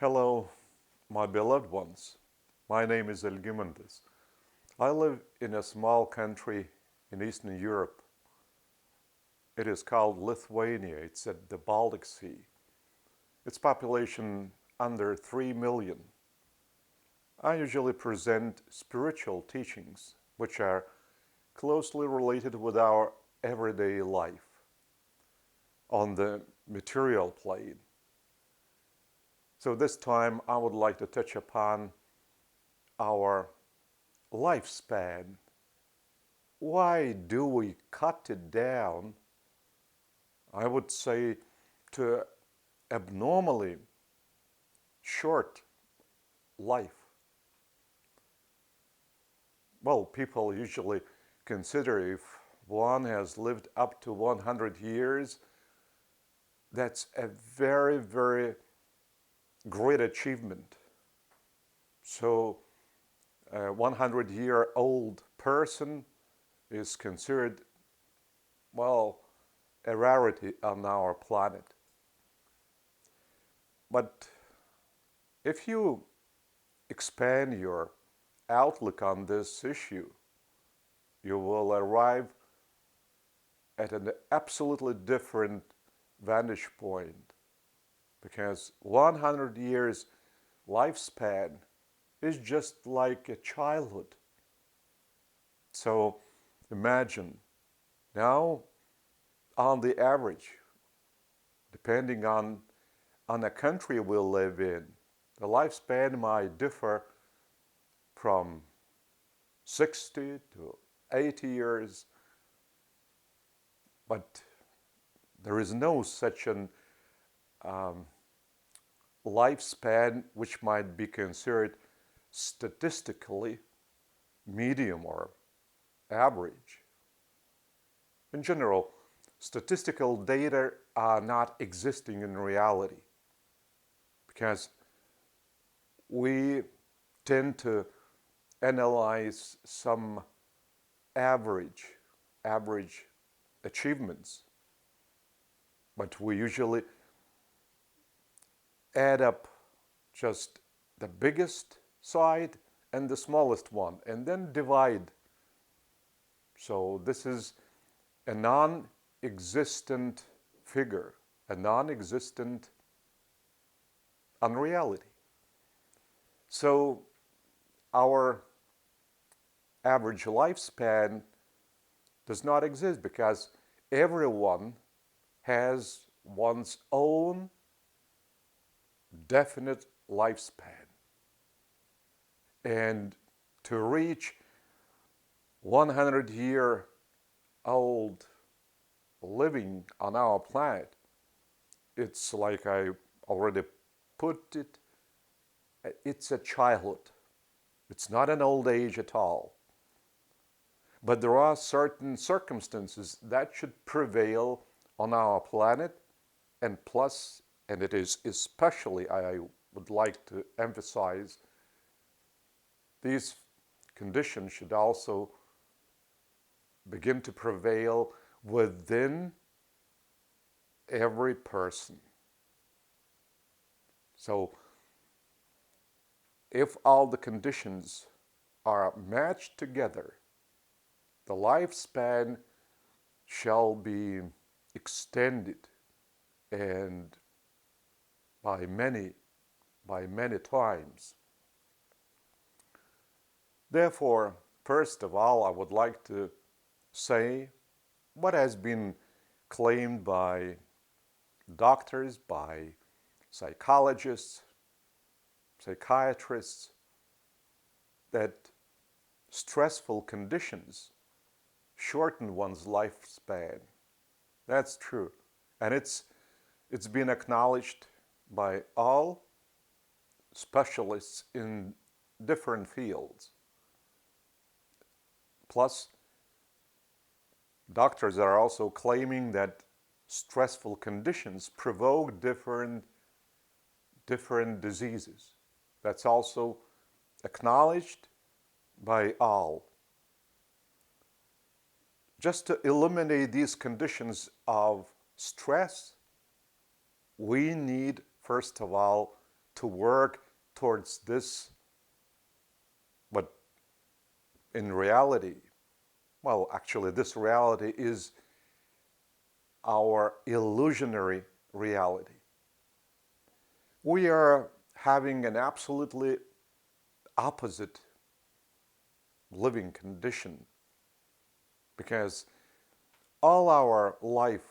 Hello, my beloved ones. My name is Algimantas. I live in a small country in Eastern Europe. It is called Lithuania. It's at the Baltic Sea. Its population under 3 million. I usually present spiritual teachings which are closely related with our everyday life on the material plane. So this time I would like to touch upon our lifespan. Why do we cut it down, I would say, to abnormally short life? Well, people usually consider if one has lived up to 100 years, that's a very, very great achievement. So a 100-year-old person is considered, well, a rarity on our planet. But if you expand your outlook on this issue, you will arrive at an absolutely different vantage point, because 100 years lifespan is just like a childhood. So imagine now, on the average, depending on the country we live in, the lifespan might differ from 60 to 80 years, but there is no such an lifespan which might be considered statistically medium or average. In general, statistical data are not existing in reality because we tend to analyze some average achievements, but we usually add up just the biggest side and the smallest one and then divide. So this is a non-existent figure, a non-existent unreality. So our average lifespan does not exist because everyone has one's own definite lifespan. And to reach 100-year-old living on our planet, it's like I already put it, it's a childhood. It's not an old age at all. But there are certain circumstances that should prevail on our planet, and plus, and it is especially, I would like to emphasize, these conditions should also begin to prevail within every person. So if all the conditions are matched together, the lifespan shall be extended, and by many times. Therefore, first of all, I would like to say what has been claimed by doctors, by psychologists, psychiatrists, that stressful conditions shorten one's lifespan. That's true. And it's been acknowledged by all specialists in different fields. Plus, doctors are also claiming that stressful conditions provoke different diseases. That's also acknowledged by all. Just to eliminate these conditions of stress, we need, first of all, to work towards this, but in reality, well, actually, this reality is our illusionary reality. We are having an absolutely opposite living condition because all our life,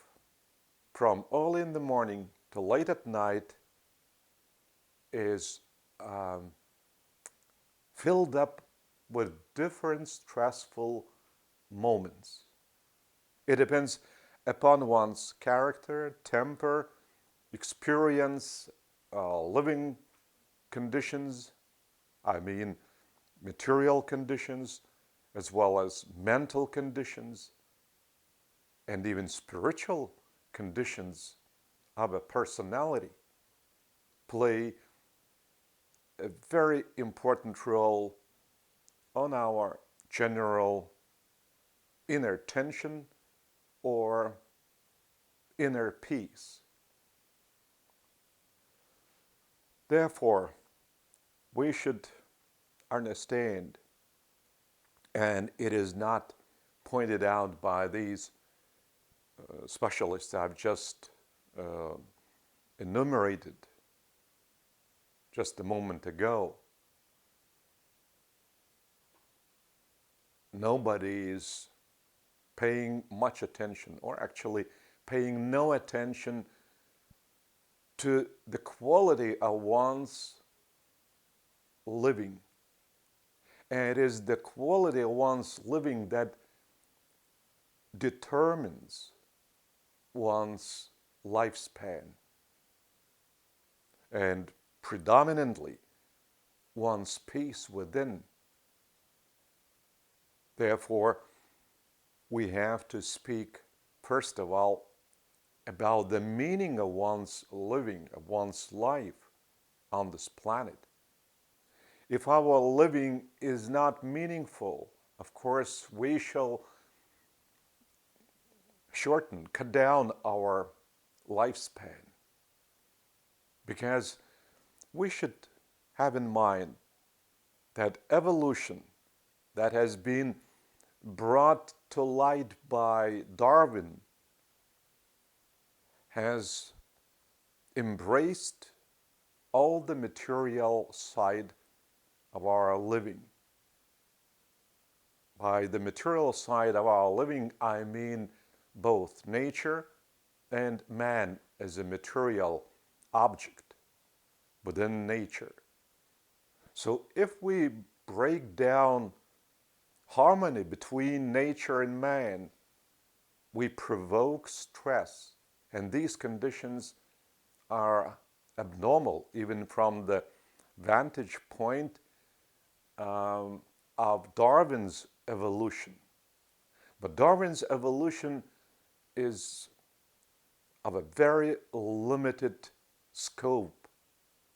from early in the morning to late at night, is filled up with different stressful moments. It depends upon one's character, temper, experience, living conditions, I mean material conditions, as well as mental conditions, and even spiritual conditions of a personality play a very important role on our general inner tension or inner peace. Therefore, we should understand, and it is not pointed out by these specialists I've just enumerated just a moment ago. Nobody is paying much attention, or actually paying no attention to the quality of one's living. And it is the quality of one's living that determines one's lifespan, and predominantly one's peace within. Therefore, we have to speak, first of all, about the meaning of one's living, of one's life on this planet. If our living is not meaningful, of course, we shall shorten, cut down our lifespan. Because we should have in mind that evolution that has been brought to light by Darwin has embraced all the material side of our living. By the material side of our living, I mean both nature and man as a material object within nature. So if we break down harmony between nature and man, we provoke stress, and these conditions are abnormal even from the vantage point of Darwin's evolution. But Darwin's evolution is of a very limited scope,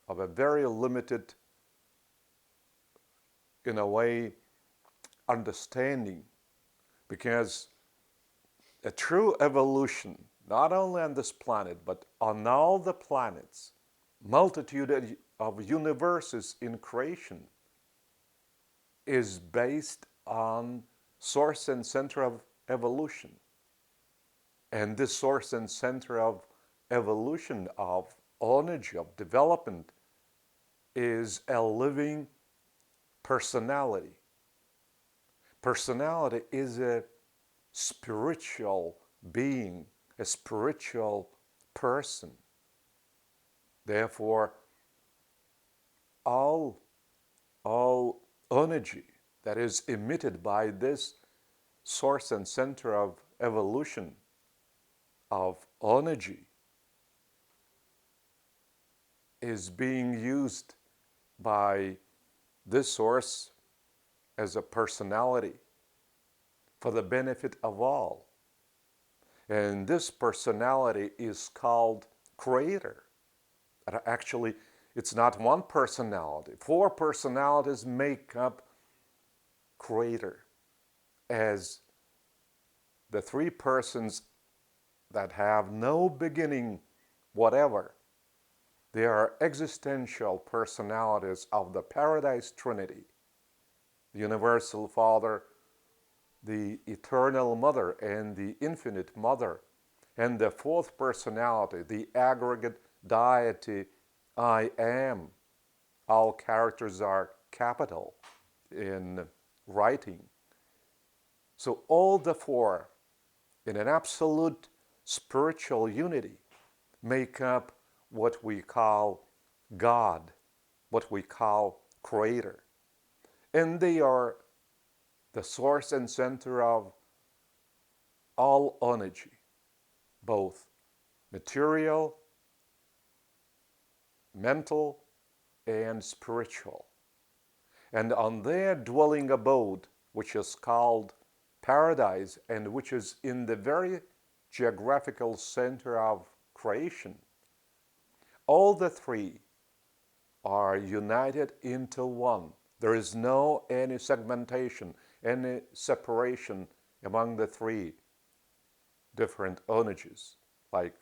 of a very limited, in a way, understanding, because a true evolution, not only on this planet, but on all the planets, multitude of universes in creation, is based on source and center of evolution. And this source and center of evolution, of energy, of development, is a living personality. Personality is a spiritual being, a spiritual person. Therefore, all energy that is emitted by this source and center of evolution, of energy, is being used by this source as a personality for the benefit of all. And this personality is called Creator. Actually, it's not one personality. 4 personalities make up Creator, as the 3 persons that have no beginning whatever. They are existential personalities of the Paradise Trinity, the Universal Father, the Eternal Mother, and the Infinite Mother. And the fourth personality, the Aggregate Deity, I Am. All characters are capital in writing. So all the four, in an absolute spiritual unity, make up what we call God, what we call Creator. And they are the source and center of all energy, both material, mental, and spiritual. And on their dwelling abode, which is called paradise and which is in the very geographical center of creation, all the three are united into one. There is no any segmentation, any separation among the three different energies, like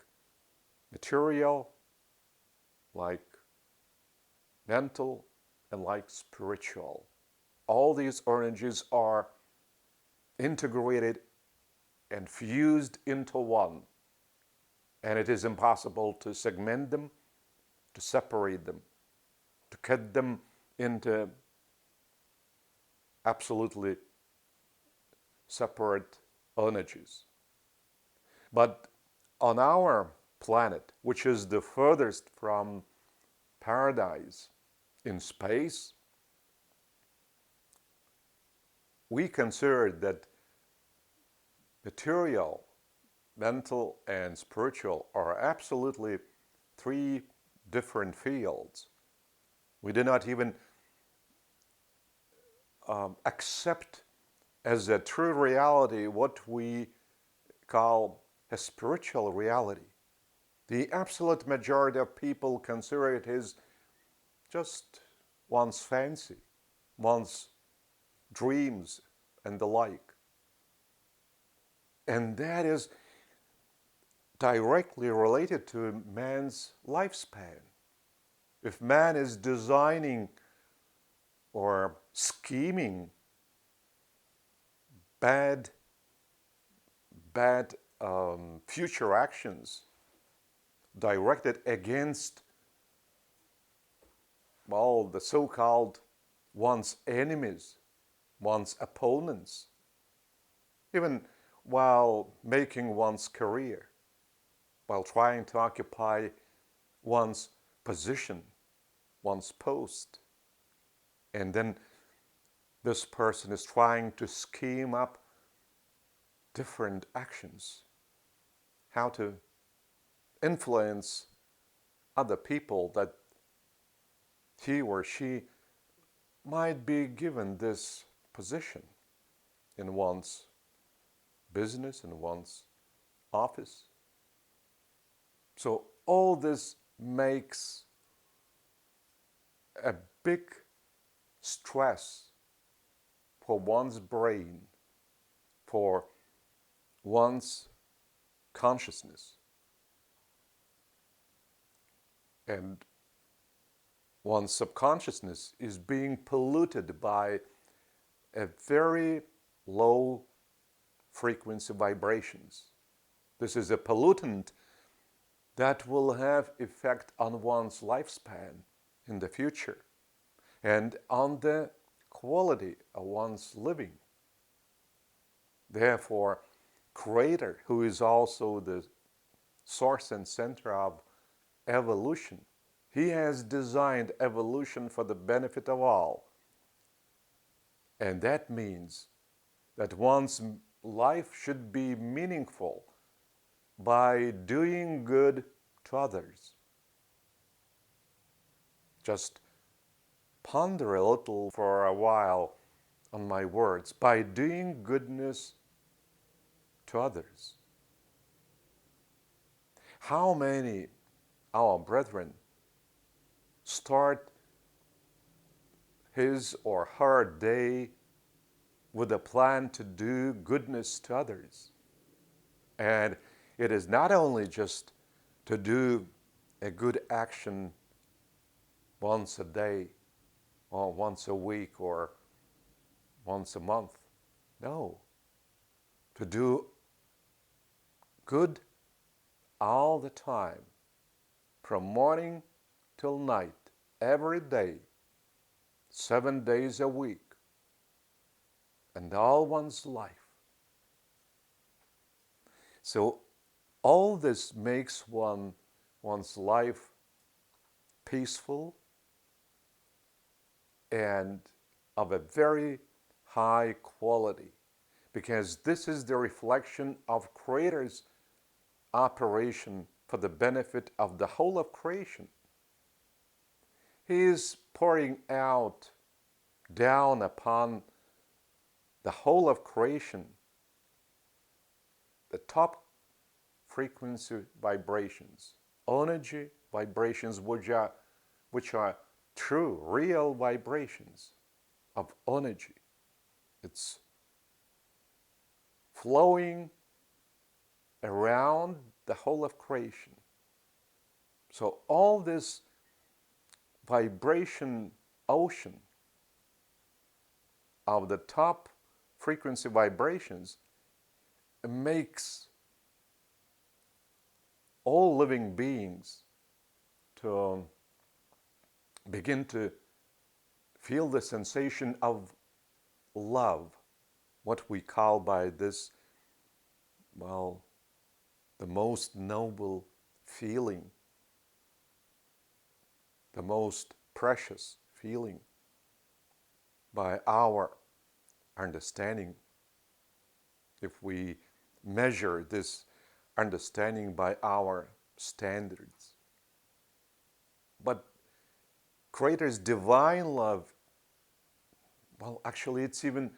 material, like mental, and like spiritual. All these energies are integrated and fused into one, and it is impossible to segment them, to separate them, to cut them into absolutely separate energies. But on our planet, which is the furthest from paradise in space, we consider that material, mental, and spiritual are absolutely three different fields. We do not even accept as a true reality what we call a spiritual reality. The absolute majority of people consider it as just one's fancy, one's dreams, and the like. And that is directly related to man's lifespan. If man is designing or scheming bad future actions directed against, well, the so-called one's enemies, one's opponents, even while making one's career, while trying to occupy one's position, one's post. And then this person is trying to scheme up different actions, how to influence other people that he or she might be given this position in one's business, in one's office. So all this makes a big stress for one's brain, for one's consciousness. And one's subconsciousness is being polluted by a very low frequency vibrations. This is a pollutant that will have effect on one's lifespan in the future and on the quality of one's living. Therefore, Creator, who is also the source and center of evolution, he has designed evolution for the benefit of all. And that means that one's life should be meaningful by doing good to others. Just ponder a little for a while on my words. By doing goodness to others. How many our brethren start his or her day with a plan to do goodness to others? And it is not only just to do a good action once a day, or once a week, or once a month. No. To do good all the time, from morning till night, every day, 7 days a week, and all one's life. So all this makes one's life peaceful and of a very high quality, because this is the reflection of Creator's operation for the benefit of the whole of creation. He is pouring out down upon the whole of creation the top frequency vibrations, energy vibrations, which are true, real vibrations of energy. It's flowing around the whole of creation. So all this vibration ocean of the top frequency vibrations makes all living beings to begin to feel the sensation of love, what we call by this, well, the most noble feeling, the most precious feeling by our understanding. If we measure this understanding by our standards. But Creator's divine love, well, actually it's even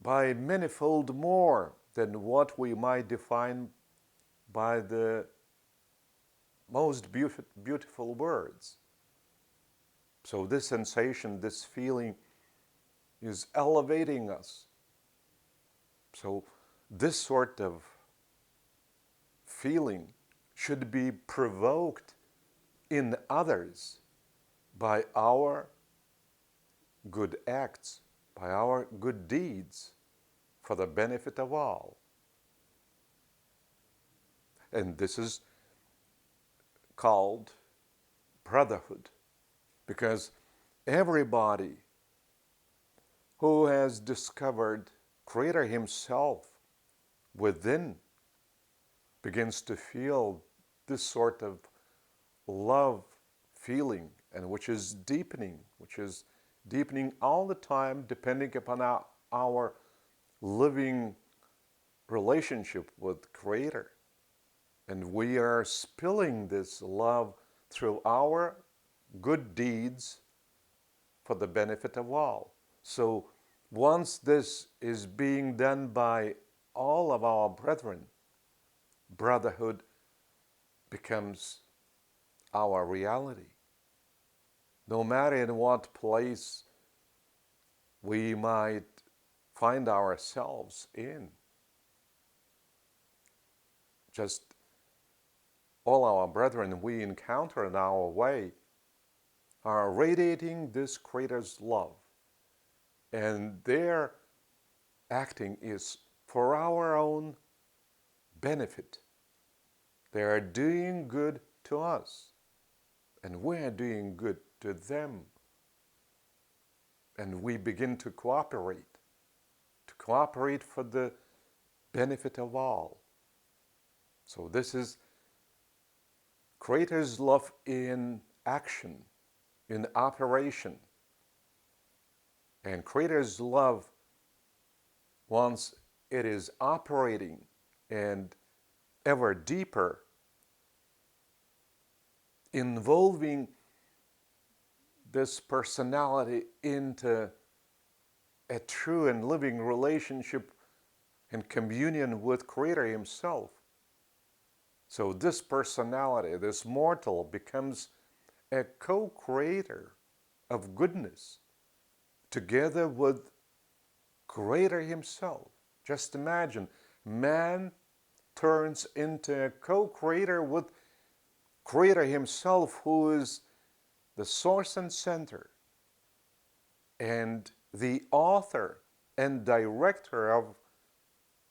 by manifold more than what we might define by the most beautiful words. So this sensation, this feeling is elevating us. So this sort of feeling should be provoked in others by our good acts, by our good deeds, for the benefit of all. And this is called brotherhood, because everybody who has discovered Creator Himself within begins to feel this sort of love feeling, and which is deepening all the time, depending upon our living relationship with Creator. And we are spilling this love through our good deeds for the benefit of all. So once this is being done by all of our brethren, brotherhood becomes our reality. No matter in what place we might find ourselves in, just all our brethren we encounter in our way are radiating this Creator's love, and their acting is for our own benefit. They are doing good to us, and we are doing good to them. And we begin to cooperate for the benefit of all. So this is Creator's love in action, in operation. And Creator's love, once it is operating and ever deeper, involving this personality into a true and living relationship and communion with Creator Himself. So this personality, this mortal, becomes a co-creator of goodness together with Creator Himself. Just imagine, man turns into a co-creator with Creator Himself, who is the source and center, and the author and director of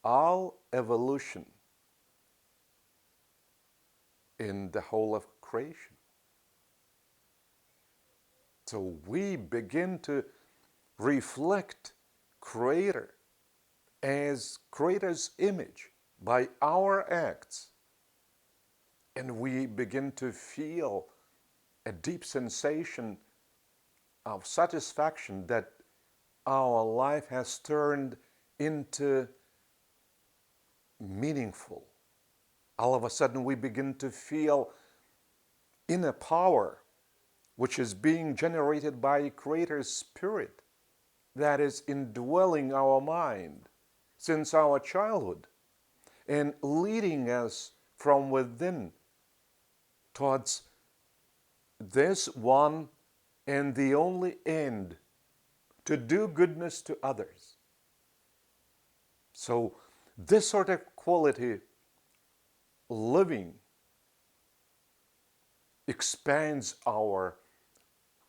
all evolution in the whole of creation. So we begin to reflect Creator as Creator's image by our acts, and we begin to feel a deep sensation of satisfaction that our life has turned into meaningful. All of a sudden we begin to feel inner power which is being generated by Creator's Spirit that is indwelling our mind since our childhood and leading us from within towards this one and the only end, to do goodness to others. So this sort of quality living expands our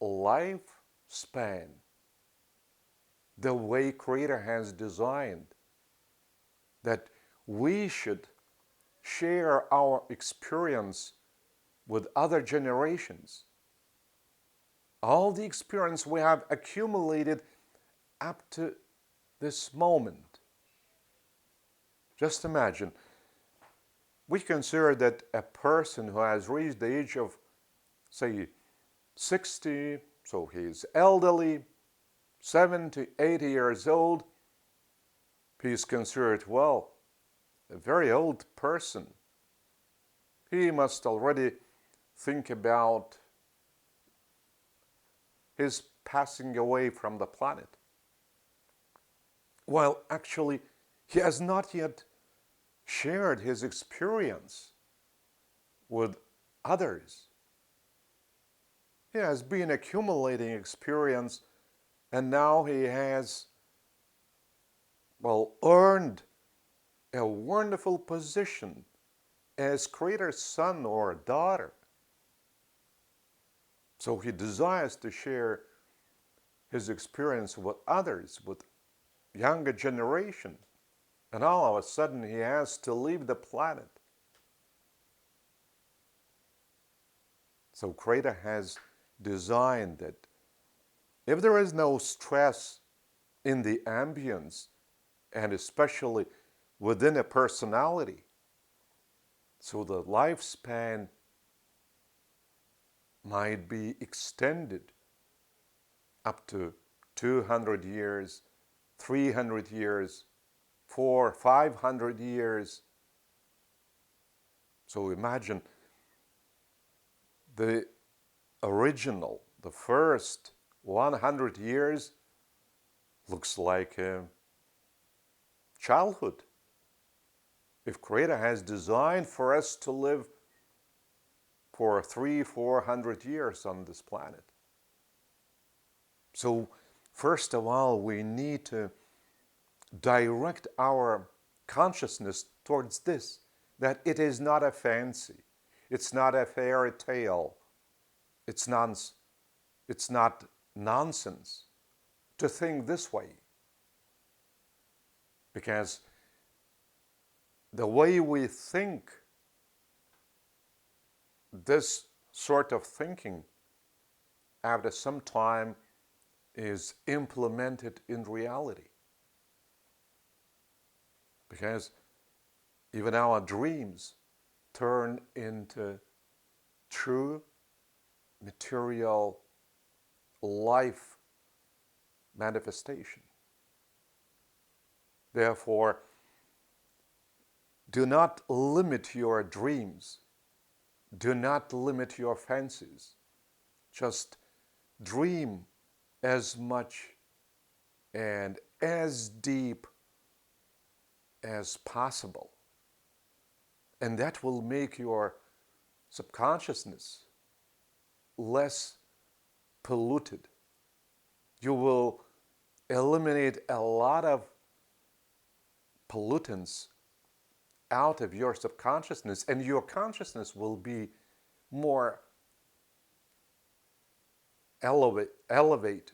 lifespan the way Creator has designed, that we should share our experience with other generations. All the experience we have accumulated up to this moment. Just imagine, we consider that a person who has reached the age of, say, 60, so he's elderly, 70, 80 years old, he's considered, well, a very old person. He must already think about his passing away from the planet. While actually, he has not yet shared his experience with others. He has been accumulating experience, and now he has, well, earned a wonderful position as Creator's son or daughter. So he desires to share his experience with others, with younger generation. And all of a sudden he has to leave the planet. So Creator has designed that if there is no stress in the ambience, and especially within a personality, so the lifespan might be extended up to 200 years, 300 years, 400, 500 years. So imagine the original, the first 100 years looks like childhood. If Creator has designed for us to live for 300-400 years on this planet. So first of all, we need to direct our consciousness towards this, that it is not a fancy, it's not a fairy tale, it's not nonsense to think this way. Because the way we think, this sort of thinking, after some time, is implemented in reality. Because even our dreams turn into true material life manifestation. Therefore, do not limit your dreams. Do not limit your fancies. Just dream as much and as deep as possible. And that will make your subconsciousness less polluted. You will eliminate a lot of pollutants out of your subconsciousness, and your consciousness will be more elevated.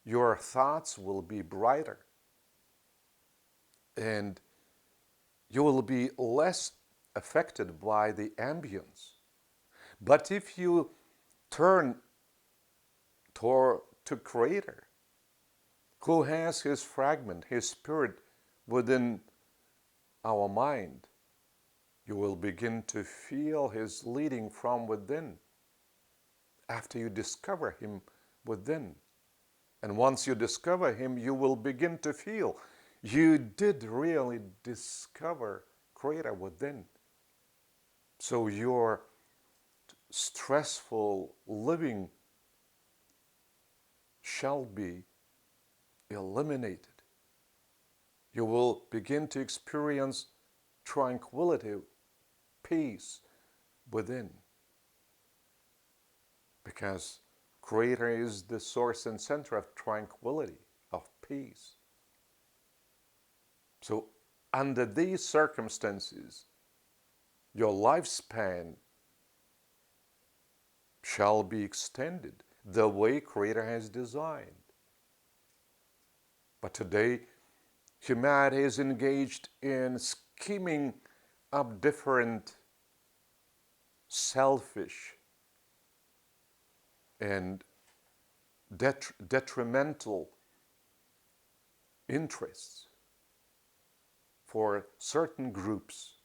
Your thoughts will be brighter. And you will be less affected by the ambience. But if you turn to Creator, who has His fragment, His spirit within our mind, you will begin to feel His leading from within after you discover Him within. And once you discover Him, you will begin to feel you did really discover Creator within. So your stressful living shall be eliminated. You will begin to experience tranquility, peace within. Because Creator is the source and center of tranquility, of peace. So under these circumstances, your lifespan shall be extended the way Creator has designed. But today, humanity is engaged in scheming up different selfish and detrimental interests for certain groups.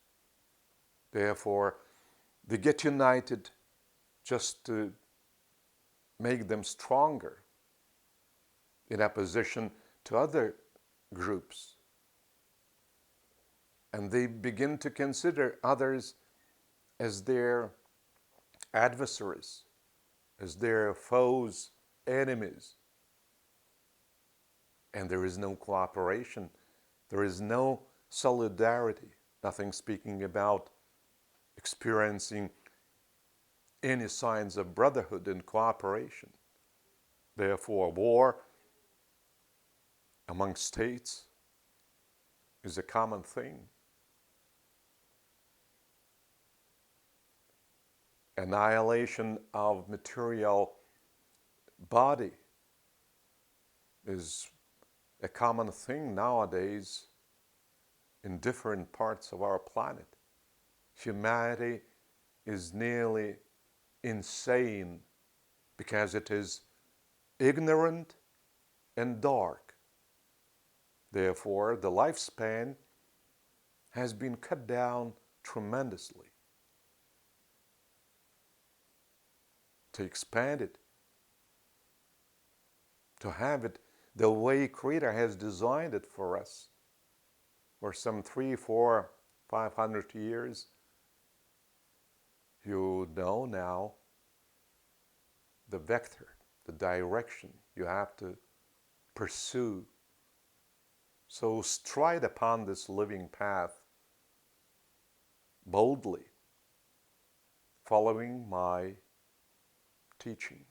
Therefore, they get united just to make them stronger in opposition to other groups. And they begin to consider others as their adversaries, as their foes, enemies. And there is no cooperation, there is no solidarity, nothing speaking about experiencing any signs of brotherhood and cooperation. Therefore, war among states is a common thing. Annihilation of material body is a common thing nowadays in different parts of our planet. Humanity is nearly insane because it is ignorant and dark. Therefore, the lifespan has been cut down tremendously. To expand it, to have it the way Creator has designed it for us, for some 300, 400, 500 years, you know now the vector, the direction you have to pursue. So stride upon this living path boldly, following my teaching.